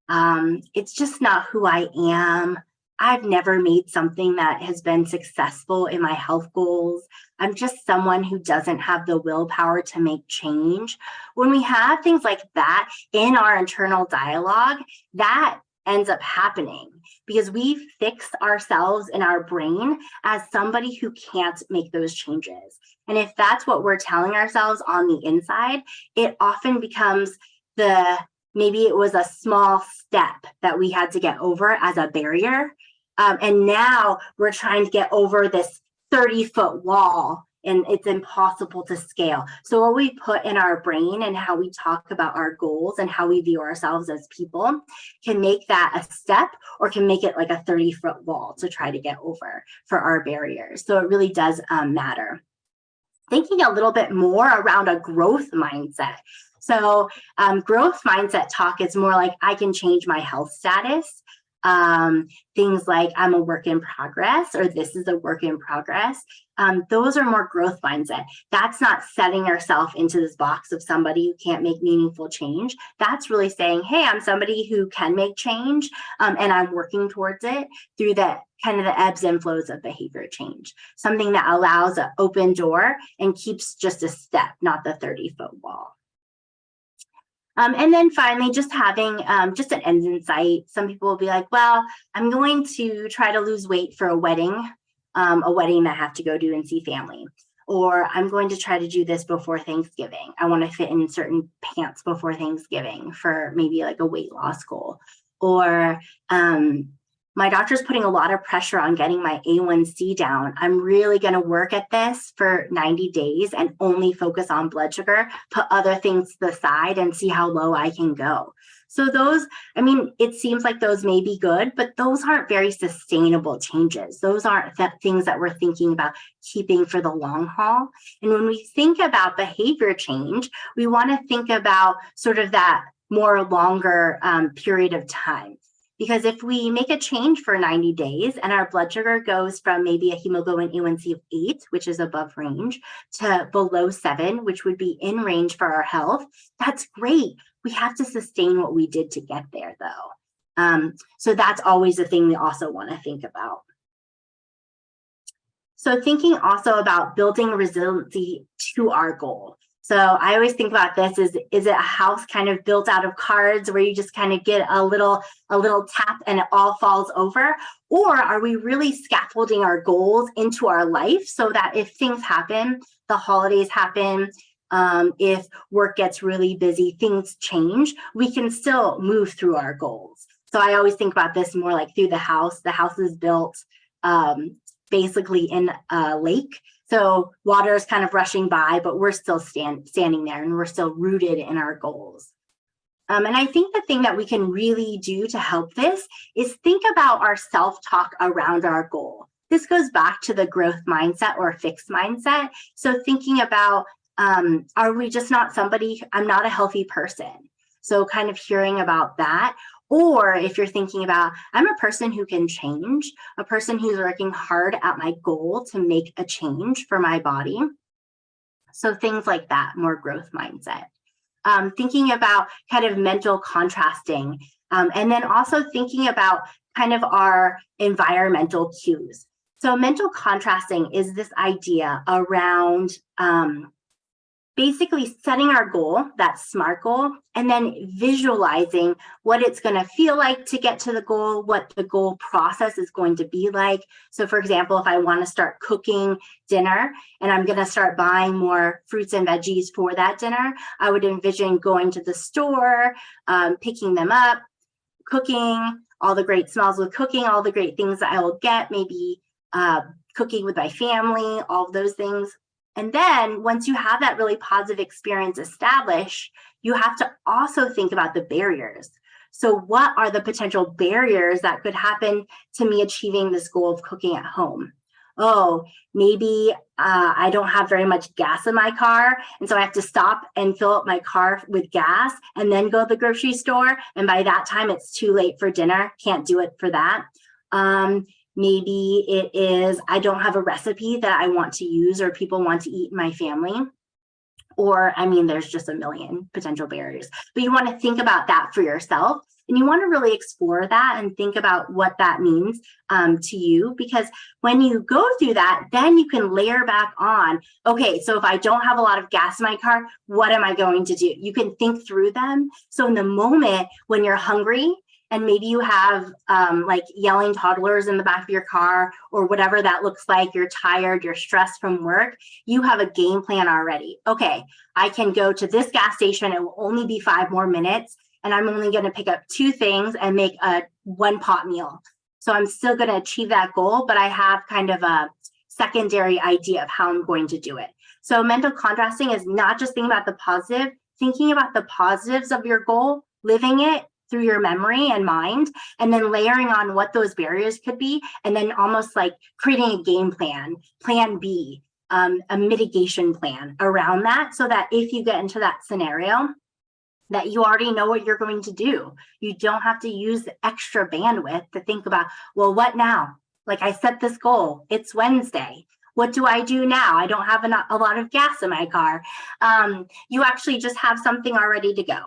it's just not who I am, I've never made something that has been successful in my health goals, I'm just someone who doesn't have the willpower to make change. When we have things like that in our internal dialogue, that ends up happening because we fix ourselves in our brain as somebody who can't make those changes. And if that's what we're telling ourselves on the inside, it often becomes maybe it was a small step that we had to get over as a barrier. And now we're trying to get over this 30-foot wall and it's impossible to scale. So what we put in our brain and how we talk about our goals and how we view ourselves as people can make that a step or can make it like a 30-foot wall to try to get over for our barriers. So it really does matter. Thinking a little bit more around a growth mindset. So growth mindset talk is more like I can change my health status. Things like I'm a work in progress, or this is a work in progress. Those are more growth mindset. That's not setting yourself into this box of somebody who can't make meaningful change. That's really saying, hey, I'm somebody who can make change, and I'm working towards it through the kind of the ebbs and flows of behavior change. Something that allows an open door and keeps just a step, not the 30-foot wall. And then finally, just having just an end in sight. Some people will be like, well, I'm going to try to lose weight for a wedding that I have to go to and see family. Or I'm going to try to do this before Thanksgiving. I want to fit in certain pants before Thanksgiving for maybe like a weight loss goal. Or my doctor's putting a lot of pressure on getting my A1C down. I'm really going to work at this for 90 days and only focus on blood sugar, put other things to the side and see how low I can go. So those, I mean, it seems like those may be good, but those aren't very sustainable changes. Those aren't things that we're thinking about keeping for the long haul. And when we think about behavior change, we want to think about sort of that more longer period of time. Because if we make a change for 90 days and our blood sugar goes from maybe a hemoglobin A1C of 8, which is above range, to below 7, which would be in range for our health, that's great. We have to sustain what we did to get there, though. So that's always a thing we also want to think about. So thinking also about building resiliency to our goal. So I always think about this is it a house kind of built out of cards where you just kind of get a little tap and it all falls over? Or are we really scaffolding our goals into our life so that if things happen, the holidays happen, if work gets really busy, things change, we can still move through our goals. So I always think about this more like through the house. The house is built basically in a lake. So water is kind of rushing by, but we're still standing there and we're still rooted in our goals. And I think the thing that we can really do to help this is think about our self-talk around our goal. This goes back to the growth mindset or fixed mindset. So thinking about, are we just not somebody, I'm not a healthy person. So kind of hearing about that. Or if you're thinking about, I'm a person who can change, a person who's working hard at my goal to make a change for my body. So things like that, more growth mindset. Thinking about kind of mental contrasting, and then also thinking about kind of our environmental cues. So mental contrasting is this idea around basically setting our goal, that SMART goal, and then visualizing what it's going to feel like to get to the goal, what the goal process is going to be like. So for example, if I want to start cooking dinner and I'm going to start buying more fruits and veggies for that dinner, I would envision going to the store, picking them up, cooking, all the great smells with cooking, all the great things that I will get, maybe cooking with my family, all of those things. And then once you have that really positive experience established, you have to also think about the barriers. So what are the potential barriers that could happen to me achieving this goal of cooking at home? Oh, maybe I don't have very much gas in my car, and so I have to stop and fill up my car with gas and then go to the grocery store. And by that time, it's too late for dinner. Can't do it for that. Maybe it is, I don't have a recipe that I want to use or people want to eat in my family. Or, I mean, there's just a million potential barriers. But you want to think about that for yourself. And you want to really explore that and think about what that means to you. Because when you go through that, then you can layer back on, okay, so if I don't have a lot of gas in my car, what am I going to do? You can think through them. So in the moment when you're hungry, and maybe you have like yelling toddlers in the back of your car or whatever that looks like, you're tired, you're stressed from work, you have a game plan already. Okay, I can go to this gas station, it will only be 5 more minutes, and I'm only gonna pick up 2 things and make a 1-pot meal. So I'm still gonna achieve that goal, but I have kind of a secondary idea of how I'm going to do it. So mental contrasting is not just thinking about the positive, thinking about the positives of your goal, living it, through your memory and mind, and then layering on what those barriers could be, and then almost like creating a game plan, plan B, a mitigation plan around that, so that if you get into that scenario, that you already know what you're going to do. You don't have to use extra bandwidth to think about, well, what now? Like, I set this goal, it's Wednesday. What do I do now? I don't have a lot of gas in my car. You actually just have something already to go.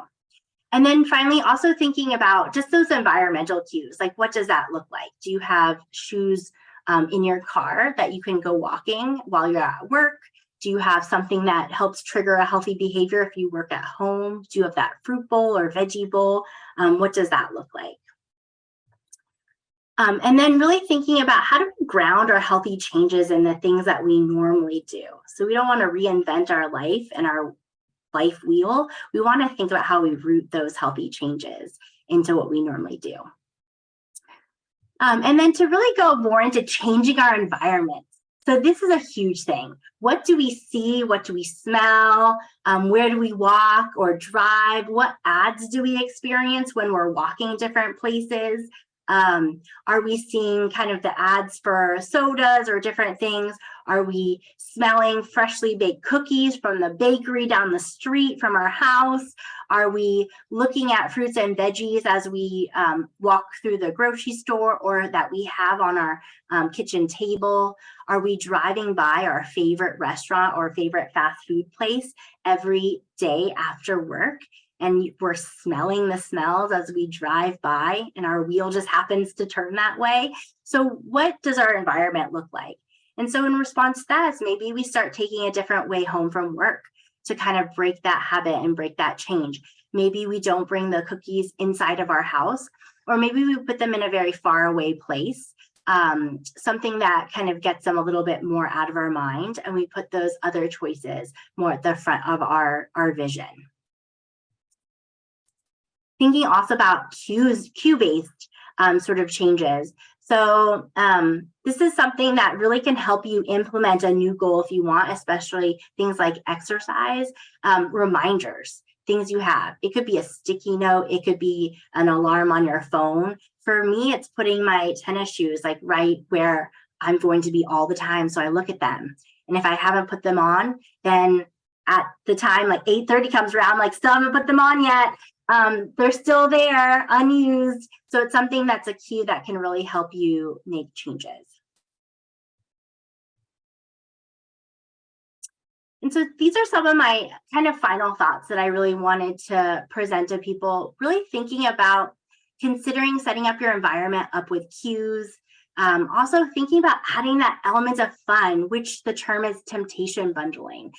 And then finally, also thinking about just those environmental cues, like what does that look like? Do you have shoes in your car that you can go walking while you're at work? Do you have something that helps trigger a healthy behavior if you work at home? Do you have that fruit bowl or veggie bowl? What does that look like? And then really thinking about how do we ground our healthy changes in the things that we normally do. So we don't want to reinvent our life and our life wheel. We want to think about how we root those healthy changes into what we normally do. And then to really go more into changing our environment. So this is a huge thing. What do we see? What do we smell? Where do we walk or drive? What ads do we experience when we're walking different places? Are we seeing kind of the ads for sodas or different things? Are we smelling freshly baked cookies from the bakery down the street from our house? Are we looking at fruits and veggies as we walk through the grocery store or that we have on our kitchen table? Are we driving by our favorite restaurant or favorite fast food place every day after work? And we're smelling the smells as we drive by and our wheel just happens to turn that way. So what does our environment look like? And so in response to that, maybe we start taking a different way home from work to kind of break that habit and break that change. Maybe we don't bring the cookies inside of our house, or maybe we put them in a very far away place, something that kind of gets them a little bit more out of our mind, and we put those other choices more at the front of our vision. Thinking also about cue-based sort of changes. So this is something that really can help you implement a new goal if you want, especially things like exercise, reminders, things you have. It could be a sticky note. It could be an alarm on your phone. For me, it's putting my tennis shoes like right where I'm going to be all the time. So I look at them. And if I haven't put them on, then at the time, like 8:30 comes around, like still haven't put them on yet. They're still there, unused. So it's something that's a cue that can really help you make changes. And so these are some of my kind of final thoughts that I really wanted to present to people, really thinking about considering setting up your environment up with cues. Also thinking about adding that element of fun, which the term is temptation bundling.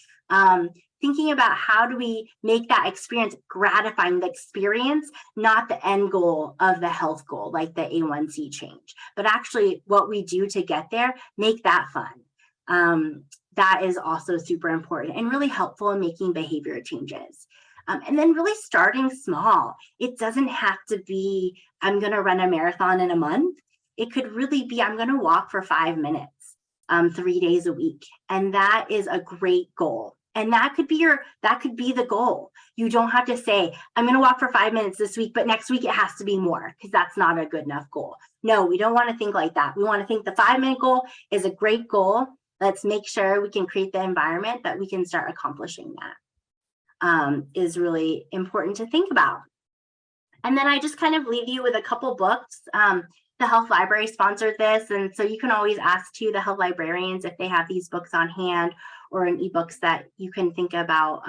Thinking about how do we make that experience gratifying, the experience, not the end goal of the health goal, like the A1C change, but actually what we do to get there, make that fun. That is also super important and really helpful in making behavior changes. And then really starting small. It doesn't have to be, I'm going to run a marathon in a month. It could really be, I'm going to walk for 5 minutes, 3 days a week. And that is a great goal. And that could be the goal. You don't have to say, I'm going to walk for 5 minutes this week, but next week it has to be more, because that's not a good enough goal. No, we don't want to think like that. We want to think the 5-minute goal is a great goal. Let's make sure we can create the environment that we can start accomplishing that. Is really important to think about. And then I just kind of leave you with a couple books. The Health Library sponsored this, and so you can always ask to the health librarians if they have these books on hand or in ebooks that you can think about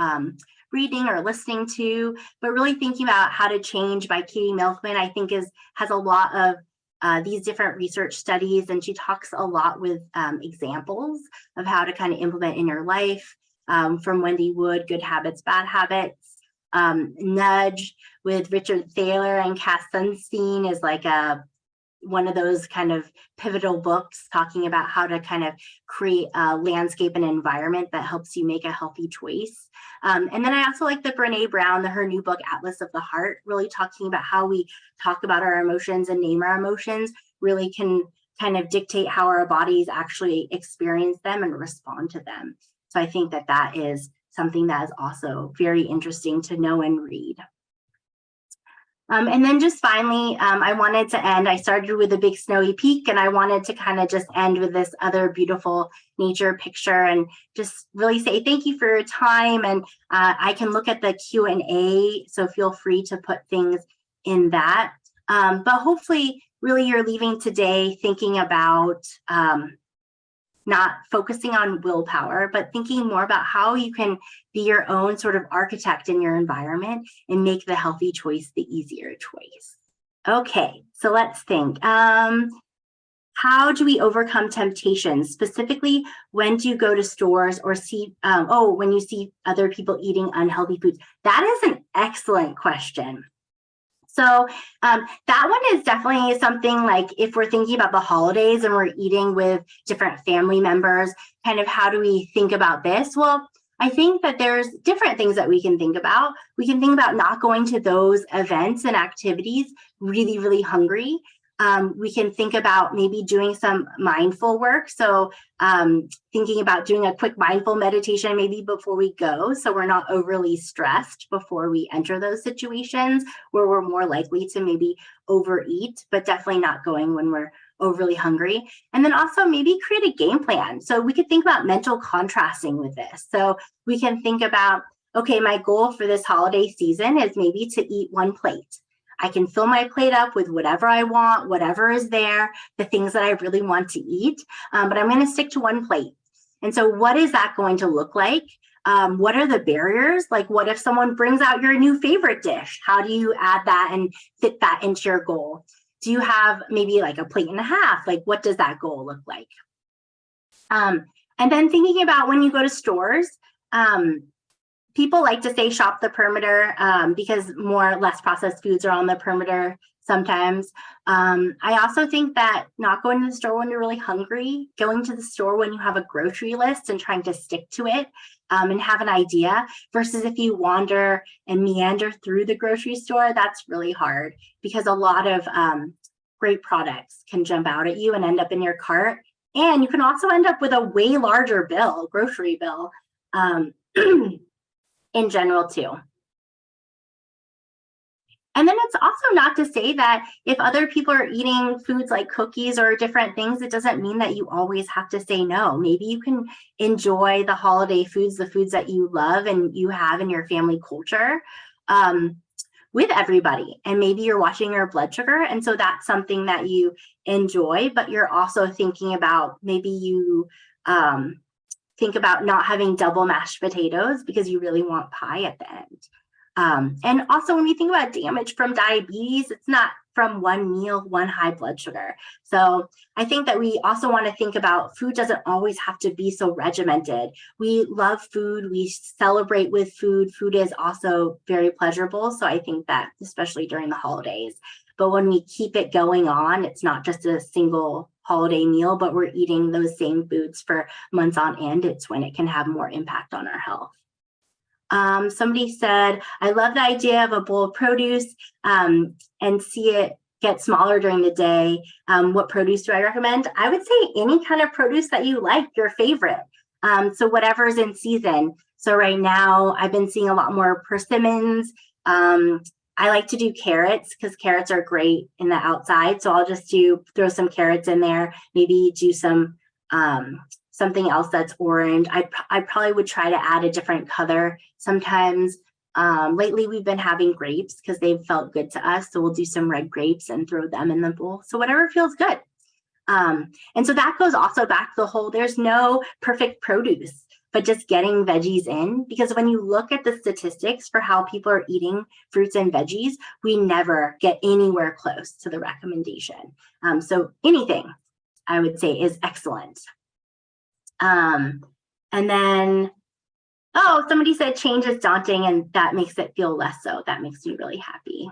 reading or listening to. But really thinking about How to Change by Katie Milkman, I think has a lot of these different research studies, and she talks a lot with examples of how to kind of implement in your life. From Wendy Wood, Good Habits, Bad Habits. Nudge with Richard Thaler and Cass Sunstein is like one of those kind of pivotal books talking about how to kind of create a landscape and environment that helps you make a healthy choice. And then I also like the Brene Brown, her new book, Atlas of the Heart, really talking about how we talk about our emotions and name our emotions really can kind of dictate how our bodies actually experience them and respond to them. So I think that is something that is also very interesting to know and read. And then just finally, I wanted to end, I started with a big snowy peak, and I wanted to kind of just end with this other beautiful nature picture and just really say thank you for your time. And I can look at the Q&A, so feel free to put things in that. But hopefully, really you're leaving today thinking about not focusing on willpower, but thinking more about how you can be your own sort of architect in your environment and make the healthy choice the easier choice. Okay, so let's think. How do we overcome temptations? Specifically, when do you go to stores or see, when you see other people eating unhealthy foods? That is an excellent question. So that one is definitely something like if we're thinking about the holidays and we're eating with different family members, kind of how do we think about this? Well, I think that there's different things that we can think about. We can think about not going to those events and activities really, really hungry. We can think about maybe doing some mindful work. So thinking about doing a quick mindful meditation maybe before we go, so we're not overly stressed before we enter those situations where we're more likely to maybe overeat, but definitely not going when we're overly hungry. And then also maybe create a game plan. So we could think about mental contrasting with this. So we can think about, okay, my goal for this holiday season is maybe to eat one plate. I can fill my plate up with whatever I want, whatever is there, the things that I really want to eat, but I'm going to stick to one plate. And so what is that going to look like? What are the barriers? Like, what if someone brings out your new favorite dish? How do you add that and fit that into your goal? Do you have maybe like a plate and a half? Like, what does that goal look like? And then thinking about when you go to stores, people like to say shop the perimeter because more or less processed foods are on the perimeter sometimes. I also think that not going to the store when you're really hungry, going to the store when you have a grocery list and trying to stick to it and have an idea versus if you wander and meander through the grocery store, that's really hard because a lot of great products can jump out at you and end up in your cart. And you can also end up with a way larger bill, grocery bill. In general too. And then it's also not to say that if other people are eating foods like cookies or different things, it doesn't mean that you always have to say no. Maybe you can enjoy the holiday foods, the foods that you love and you have in your family culture with everybody. And maybe you're watching your blood sugar. And so that's something that you enjoy, but you're also thinking about maybe you think about not having double mashed potatoes because you really want pie at the end. And also when we think about damage from diabetes, it's not from one meal, one high blood sugar. So I think that we also want to think about food doesn't always have to be so regimented. We love food, we celebrate with food. Food is also very pleasurable. So I think that especially during the holidays, but when we keep it going on, it's not just a single holiday meal, but we're eating those same foods for months on end. It's when it can have more impact on our health. Somebody said, I love the idea of a bowl of produce and see it get smaller during the day. What produce do I recommend? I would say any kind of produce that you like, your favorite. So whatever's in season. So right now I've been seeing a lot more persimmons. I like to do carrots because carrots are great in the outside. So I'll just throw some carrots in there, maybe do some something else that's orange. I probably would try to add a different color sometimes. Lately, we've been having grapes because they've felt good to us. So we'll do some red grapes and throw them in the bowl. So whatever feels good. And so that goes also back to the whole, there's no perfect produce, but just getting veggies in, because when you look at the statistics for how people are eating fruits and veggies, we never get anywhere close to the recommendation. So anything I would say is excellent. And then, somebody said change is daunting and that makes it feel less so. That makes me really happy.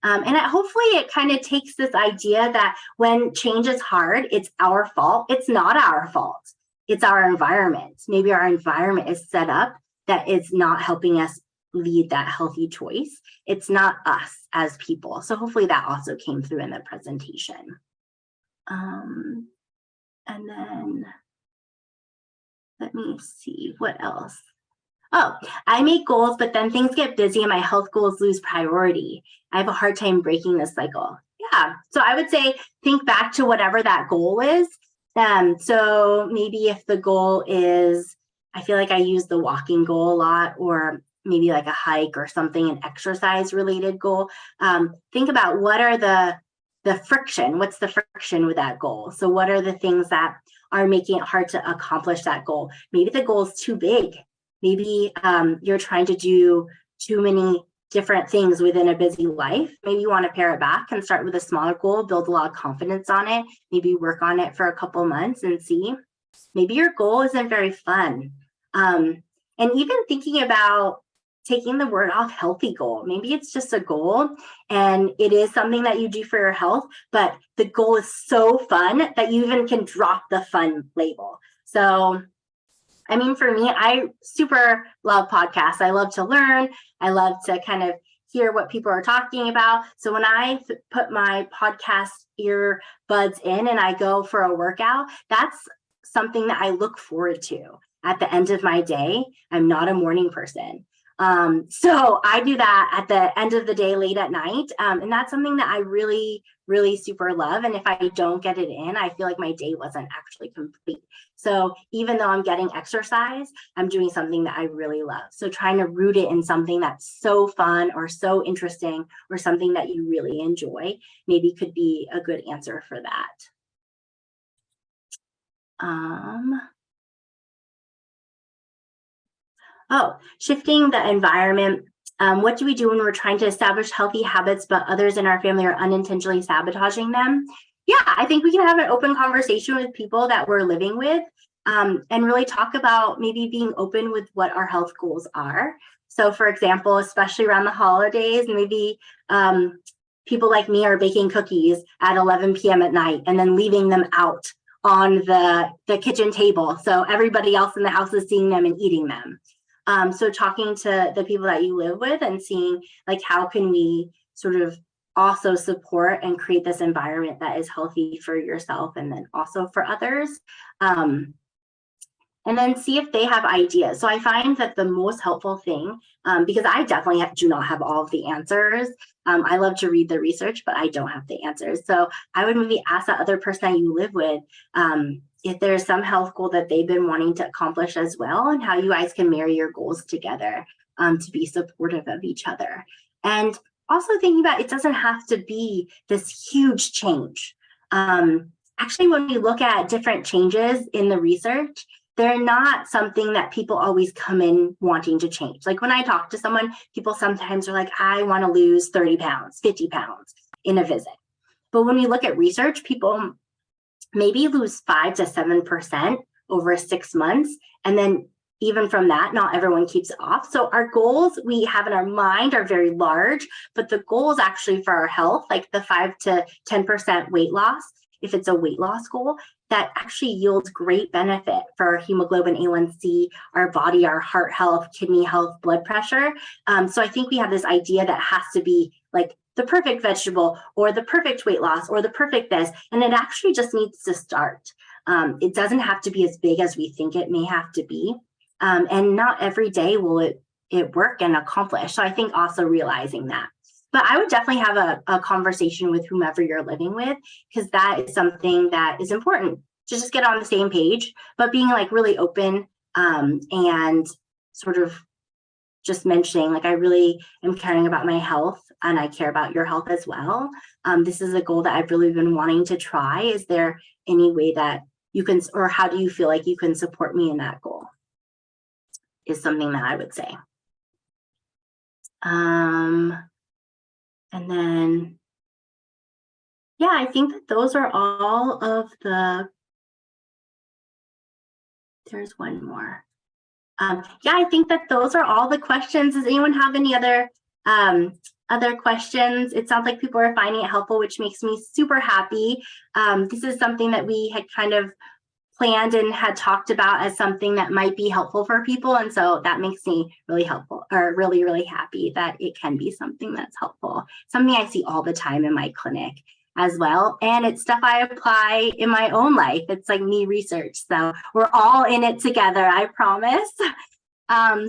And hopefully it kind of takes this idea that when change is hard, it's our fault. It's not our fault. It's our environment. Maybe our environment is set up that is not helping us lead that healthy choice. It's not us as people. So hopefully that also came through in the presentation. And then let me see what else. I make goals, but then things get busy and my health goals lose priority. I have a hard time breaking this cycle. Yeah. So I would say think back to whatever that goal is. So maybe if the goal is, I feel like I use the walking goal a lot, or maybe like a hike or something, an exercise related goal. Think about what are the friction, what's the friction with that goal? So what are the things that are making it hard to accomplish that goal? Maybe the goal is too big. Maybe you're trying to do too many different things within a busy life. Maybe you want to pare it back and start with a smaller goal, build a lot of confidence on it, maybe work on it for a couple months and see. Maybe your goal isn't very fun. And even thinking about taking the word off healthy goal. Maybe it's just a goal and it is something that you do for your health, but the goal is so fun that you even can drop the fun label. So, I mean, for me, I super love podcasts. I love to learn. I love to kind of hear what people are talking about. So when I put my podcast earbuds in and I go for a workout, that's something that I look forward to at the end of my day. I'm not a morning person. So I do that at the end of the day, late at night. And that's something that I really, really super love. And if I don't get it in, I feel like my day wasn't actually complete. So even though I'm getting exercise, I'm doing something that I really love. So trying to root it in something that's so fun or so interesting or something that you really enjoy, maybe could be a good answer for that. Shifting the environment. What do we do when we're trying to establish healthy habits, but others in our family are unintentionally sabotaging them? Yeah, I think we can have an open conversation with people that we're living with and really talk about maybe being open with what our health goals are. So for example, especially around the holidays, maybe people like me are baking cookies at 11 p.m. at night and then leaving them out on the kitchen table. So everybody else in the house is seeing them and eating them. So talking to the people that you live with and seeing like how can we sort of also support and create this environment that is healthy for yourself and then also for others. And then see if they have ideas. So I find that the most helpful thing, because I definitely do not have all of the answers. I love to read the research, but I don't have the answers. So I would maybe ask that other person that you live with, if there's some health goal that they've been wanting to accomplish as well, and how you guys can marry your goals together to be supportive of each other. And also thinking about it doesn't have to be this huge change. Actually, when we look at different changes in the research, they're not something that people always come in wanting to change. Like when I talk to someone, people sometimes are like, I want to lose 30 pounds, 50 pounds in a visit. But when we look at research, people maybe lose 5 to 7% over 6 months. And then even from that, not everyone keeps it off. So our goals we have in our mind are very large, but the goals actually for our health, like the 5 to 10% weight loss, if it's a weight loss goal, that actually yields great benefit for our hemoglobin A1C, our body, our heart health, kidney health, blood pressure. So I think we have this idea that has to be like the perfect vegetable or the perfect weight loss or the perfect this, and it actually just needs to start. It doesn't have to be as big as we think it may have to be. And not every day will it work and accomplish. So I think also realizing that. But I would definitely have a conversation with whomever you're living with, because that is something that is important to just get on the same page, but being like really open and sort of just mentioning like, I really am caring about my health and I care about your health as well. This is a goal that I've really been wanting to try. Is there any way that you can, or how do you feel like you can support me in that goal? Is something that I would say. And then, yeah, I think that those are all of there's one more. Yeah, I think that those are all the questions. Does anyone have any other questions? It sounds like people are finding it helpful, which makes me super happy. This is something that we had kind of planned and had talked about as something that might be helpful for people. And so that makes me really helpful, or really, really happy that it can be something that's helpful. Something I see all the time in my clinic as well. And it's stuff I apply in my own life. It's like me research. So we're all in it together, I promise.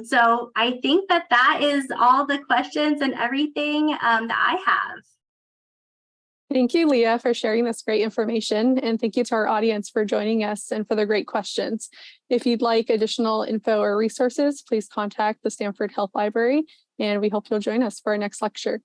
So I think that is all the questions and everything that I have. Thank you, Leah, for sharing this great information. And thank you to our audience for joining us and for the great questions. If you'd like additional info or resources, please contact the Stanford Health Library, and we hope you'll join us for our next lecture.